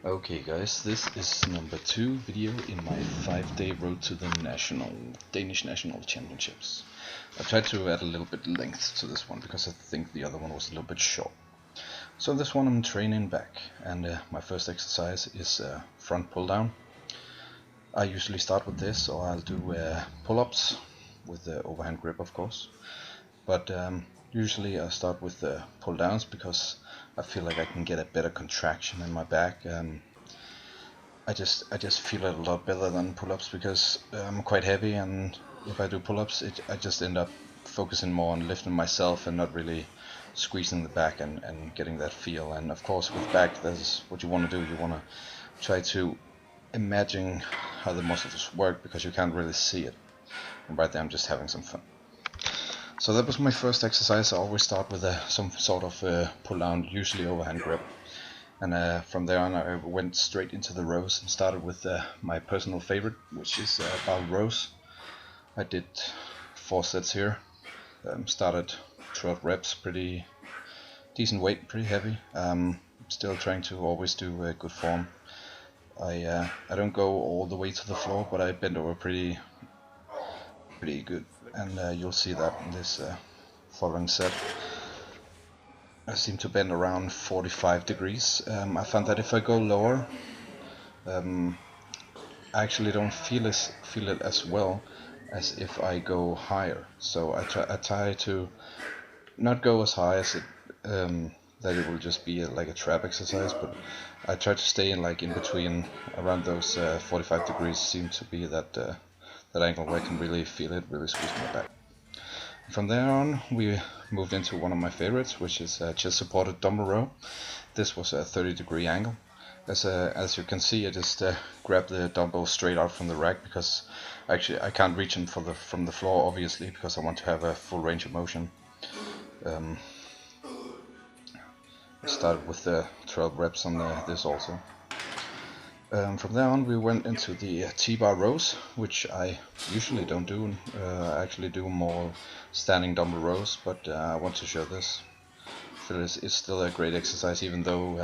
Okay guys, this is number 2 video in my 5-day road to the Danish National Championships. I tried to add a little bit length to this one because I think the other one was a little bit short. So this one I'm training back, and my first exercise is front pull down. I usually start with this, or I'll do pull-ups with the overhand grip, of course. But usually I start with the pull downs because I feel like I can get a better contraction in my back. I just feel it a lot better than pull-ups because I'm quite heavy, and if I do pull-ups, I just end up focusing more on lifting myself and not really squeezing the back and getting that feel. And of course, with back, that's what you want to do. You want to try to imagine how the muscles work because you can't really see it. And right there, I'm just having some fun. So that was my first exercise. I always start with some sort of pull down, usually overhand grip. And from there on I went straight into the rows and started with my personal favorite, which is barbell rows. I did 4 sets here. Started 12 reps, pretty decent weight, pretty heavy. Still trying to always do good form. I don't go all the way to the floor, but I bend over pretty good, and you'll see that in this following set. I seem to bend around 45 degrees. I found that if I go lower, I actually don't feel it as well as if I go higher. So I try to not go as high as it that it will just be like a trap exercise, but I try to stay in between around those 45 degrees. Seem to be that angle where I can really feel it, really squeeze my back. From there on, we moved into one of my favorites, which is chest supported dumbbell row. This was a 30-degree angle. As you can see, I just grabbed the dumbbell straight out from the rack because actually I can't reach them from the floor, obviously, because I want to have a full range of motion. I started with the 12 reps on this also. From there on, we went into the T-bar rows, which I usually don't do. I actually do more standing dumbbell rows, but I want to show this. I feel it's still a great exercise, even though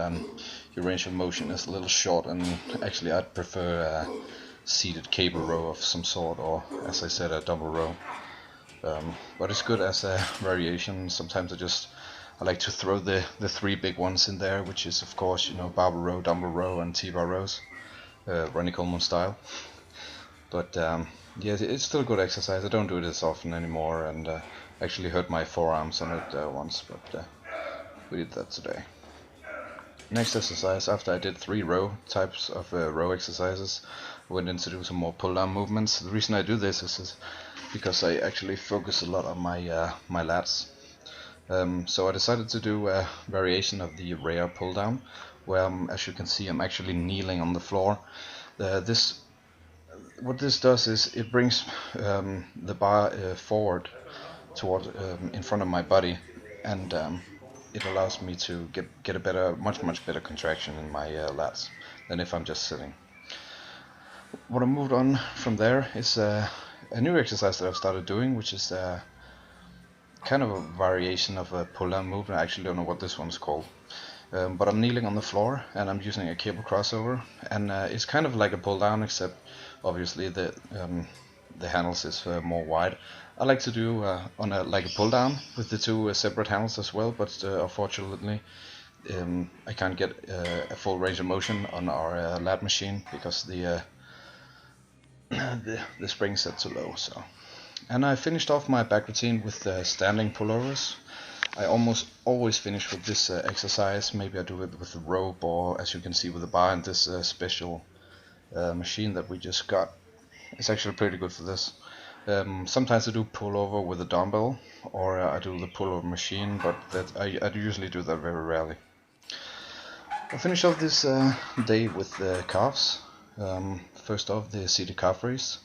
your range of motion is a little short, and actually I'd prefer a seated cable row of some sort, or as I said, a dumbbell row. But it's good as a variation. Sometimes I like to throw the 3 big ones in there, which is of course, barbell row, dumbbell row, and T-bar rows. Ronnie Coleman style. But yeah, it's still a good exercise. I don't do it as often anymore, and actually hurt my forearms on it once, but we did that today. Next exercise, after I did 3 row types of row exercises, I went in to do some more pull down movements. The reason I do this is because I actually focus a lot on my lats. So I decided to do a variation of the rear pull down, where as you can see, I'm actually kneeling on the floor. What this does is it brings the bar forward toward in front of my body, and it allows me to get a much better contraction in my lats than if I'm just sitting. What I moved on from there is a new exercise that I've started doing, which is kind of a variation of a pull-down movement. I actually don't know what this one's called. But I'm kneeling on the floor and I'm using a cable crossover, and it's kind of like a pull down, except obviously the handles is more wide. I like to do like a pull down with the 2 separate handles as well, but unfortunately I can't get a full range of motion on our lat machine because the spring set too low. So, and I finished off my back routine with standing pullovers. I almost always finish with this exercise. Maybe I do it with a rope, or as you can see with the bar and this special machine that we just got. It's actually pretty good for this. Sometimes I do pullover with a dumbbell, or I do the pullover machine, but I usually do that very rarely. I finished off this day with the calves. First off, the seated calf raise.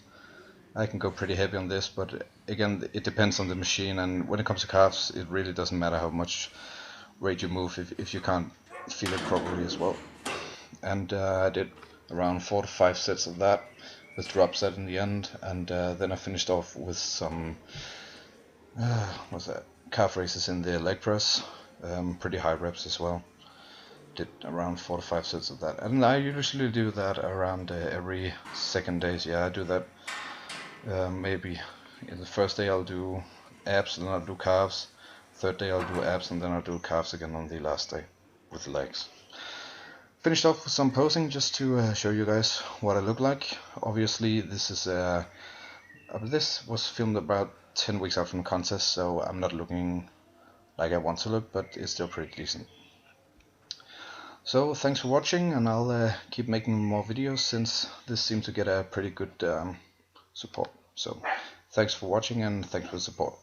I can go pretty heavy on this, but again, it depends on the machine, and when it comes to calves, it really doesn't matter how much rate you move if you can't feel it properly as well. And I did around 4 to 5 sets of that with drop set in the end, and then I finished off with some calf raises in the leg press, pretty high reps as well. did around 4 to 5 sets of that, and I usually do that around every second days. Yeah, I do that. Maybe in the first day I'll do abs, and then I'll do calves. Third day I'll do abs, and then I'll do calves again on the last day with legs. Finished off with some posing just to show you guys what I look like. Obviously, this was filmed about 10 weeks out from the contest, so I'm not looking like I want to look, but it's still pretty decent. So thanks for watching, and I'll keep making more videos since this seemed to get a pretty good support. So thanks for watching, and thanks for the support.